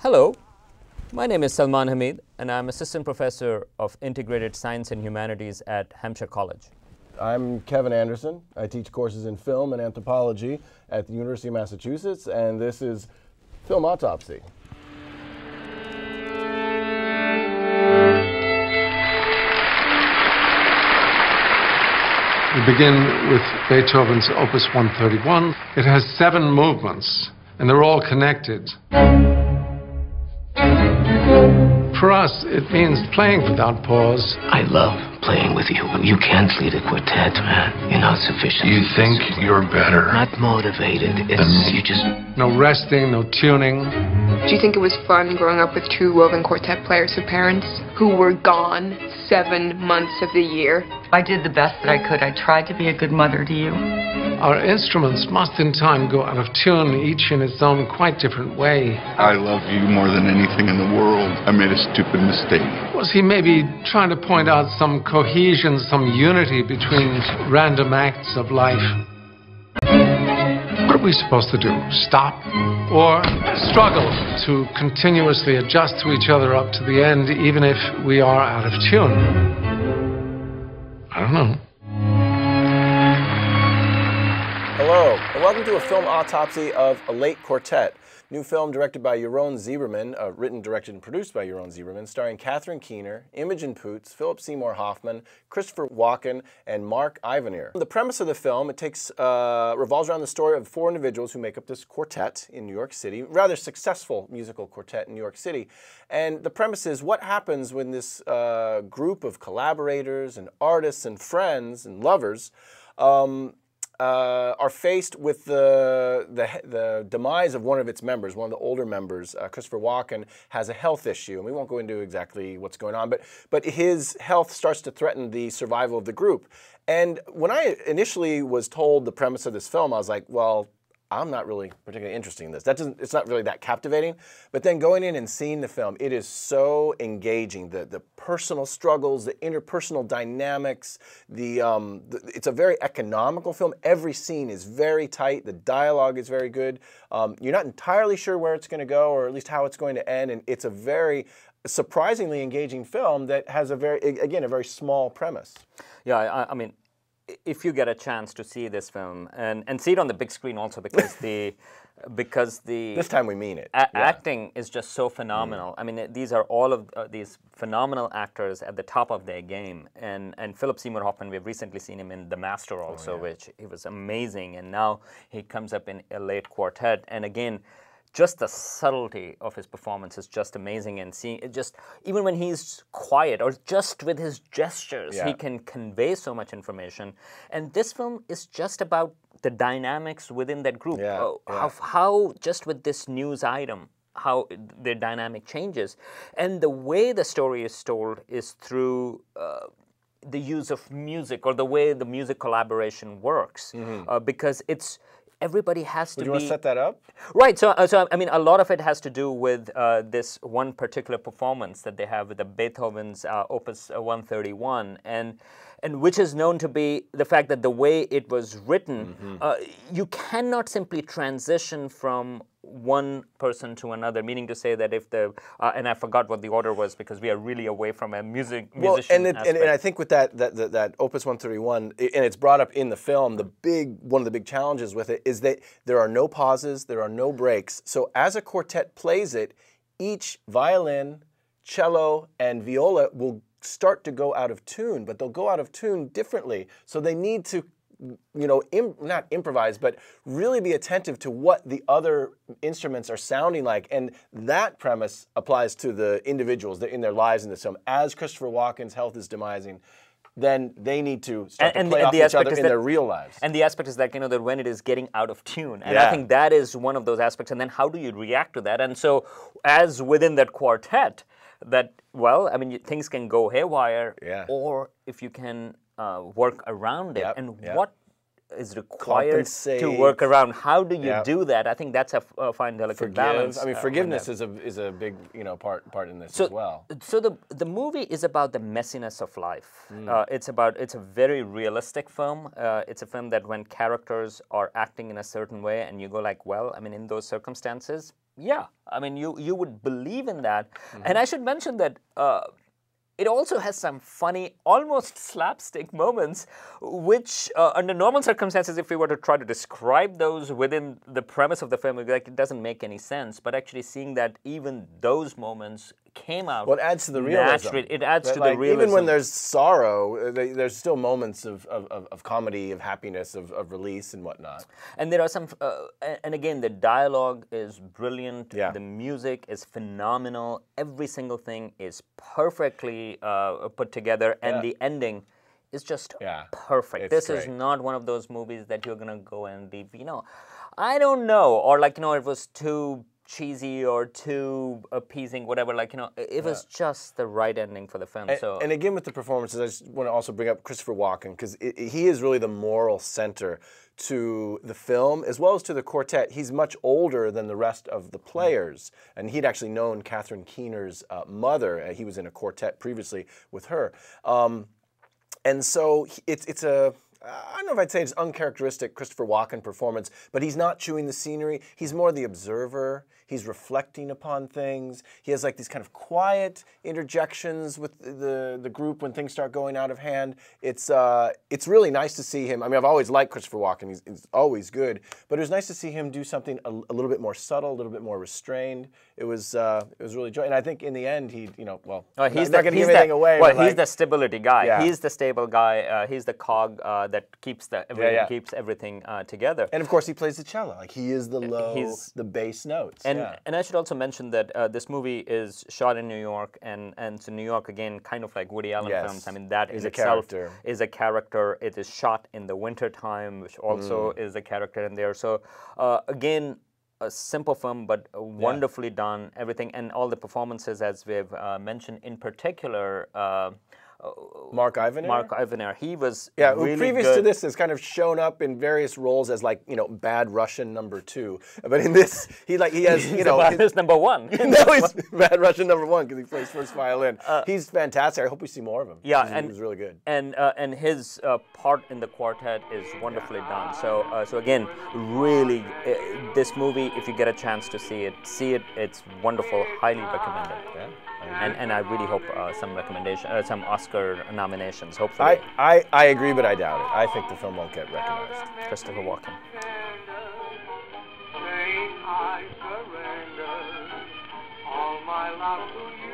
Hello, my name is Salman Hamid, and I'm Assistant Professor of Integrated Science and Humanities at Hampshire College. I'm Kevin Anderson. I teach courses in film and anthropology at the University of Massachusetts, and this is Film Autopsy. We begin with Beethoven's Opus 131. It has 7 movements, and they're all connected. For us, it means playing without pause. I love playing with you. You can't lead a quartet, man. You're not sufficient. You think you're better? Not motivated. You just... No resting, no tuning. Do you think it was fun growing up with two woven quartet players with parents who were gone 7 months of the year? I did the best that I could. I tried to be a good mother to you. Our instruments must in time go out of tune, each in its own quite different way. I love you more than anything in the world. I made a stupid mistake. Was he maybe trying to point out some cohesion, some unity between random acts of life? What are we supposed to do? Stop? Or struggle to continuously adjust to each other up to the end, even if we are out of tune? I don't know. Hello, and welcome to a film autopsy of A Late Quartet, new film directed by Yaron Zilberman, written, directed, and produced by Yaron Zilberman, starring Catherine Keener, Imogen Poots, Philip Seymour Hoffman, Christopher Walken, and Mark Ivanir. The premise of the film, revolves around the story of 4 individuals who make up this quartet in New York City, rather successful musical quartet in New York City. And the premise is what happens when this group of collaborators and artists and friends and lovers are faced with the demise of one of its members, one of the older members. Christopher Walken has a health issue, and we won't go into exactly what's going on, but his health starts to threaten the survival of the group. And when I initially was told the premise of this film, I was like, well, I'm not really particularly interested in this. It's not really that captivating. But then going in and seeing the film, it is so engaging. The personal struggles, the interpersonal dynamics, it's a very economical film. Every scene is very tight. The dialogue is very good. You're not entirely sure where it's going to go, or at least how it's going to end. And it's a very surprisingly engaging film that has a very small premise. Yeah, I mean, if you get a chance to see this film and see it on the big screen also, because the this time we mean it. Acting is just so phenomenal. I mean, these are all of these phenomenal actors at the top of their game. And Philip Seymour Hoffman, we've recently seen him in The Master also, which he was amazing. And now he comes up in A Late Quartet, and again, just the subtlety of his performance is just amazing, and seeing it just, even when he's quiet or just with his gestures, he can convey so much information. And this film is just about the dynamics within that group. How just with this news item, how their dynamic changes. And the way the story is told is through the use of music, or the way the music collaboration works, because everybody has to be... Would you want to set that up? Right. So I mean, a lot of it has to do with this one particular performance that they have with the Beethoven's Opus 131, and which is known to be the fact that the way it was written, you cannot simply transition from one person to another, meaning to say that if and I forgot what the order was because we are really away from a musician aspect. And I think with that Opus 131, and it's brought up in the film, one of the big challenges with it is that there are no pauses, there are no breaks. So as a quartet plays it, each violin, cello, and viola will start to go out of tune, but they'll go out of tune differently. So they need to, not improvise, but really be attentive to what the other instruments are sounding like. And that premise applies to the individuals in their lives in this film. As Christopher Walken's health is demising, then they need to start to play off each other in their real lives. And the aspect is that, that when it is getting out of tune. And I think that is one of those aspects. And then how do you react to that? And so as within that quartet, things can go haywire, or if you can work around it, and what is required to work around. How do you do that? I think that's a fine, delicate balance. I mean, forgiveness is a big part in this as well. So the movie is about the messiness of life. It's a very realistic film. It's a film that when characters are acting in a certain way, and you go like, well, I mean, in those circumstances, yeah, I mean, you would believe in that. And I should mention that it also has some funny, almost slapstick moments, which under normal circumstances, if we were to try to describe those within the premise of the film, like, it doesn't make any sense. But actually seeing that even those moments came out. Well, it adds to the realism. Naturally. It adds to like, the realism. Even when there's sorrow, there's still moments of comedy, of happiness, of release and whatnot. And there are some, and again, the dialogue is brilliant. Yeah. The music is phenomenal. Every single thing is perfectly put together, and the ending is just perfect. It's This is great. not one of those movies that you're gonna go and be, I don't know, or like, it was too cheesy or too appeasing, whatever. Like, it was just the right ending for the film. And again, with the performances, I just want to also bring up Christopher Walken, because he is really the moral center to the film as well as to the quartet. He's much older than the rest of the players, and he'd actually known Catherine Keener's mother. He was in a quartet previously with her, and so it's a. I don't know if I'd say it's uncharacteristic Christopher Walken performance, but he's not chewing the scenery. He's more the observer. He's reflecting upon things. He has like these kind of quiet interjections with the group when things start going out of hand. It's really nice to see him. I mean, I've always liked Christopher Walken. He's always good, but it was nice to see him do something a little bit more subtle, a little bit more restrained. It was really joy. And I think in the end, he's not going to give anything away. Well, he's the stability guy. Yeah. He's the stable guy. He's the cog that keeps keeps everything together. And of course, he plays the cello. Like, he is the the bass notes. And I should also mention that this movie is shot in New York, and so New York, again, kind of like Woody Allen films. I mean, that in itself is a character. It is shot in the winter time, which also is a character in there. So again, a simple film, but wonderfully done. Everything and all the performances, as we've mentioned, in particular. Mark Ivenair? Mark Ivenair. He was who really previous good. to this has kind of shown up in various roles as like, bad Russian #2. But in this, he has, his number one. No, he's bad Russian #1 because he plays first violin. He's fantastic. I hope we see more of him. Yeah, he was really good. And his part in the quartet is wonderfully done. So again, really, this movie, if you get a chance to see it. It's wonderful. Highly recommended. Yeah. And I really hope some Oscar nominations, hopefully. I agree, but I doubt it. I think the film won't get recognized. Christopher Walken. I surrender all my love to you.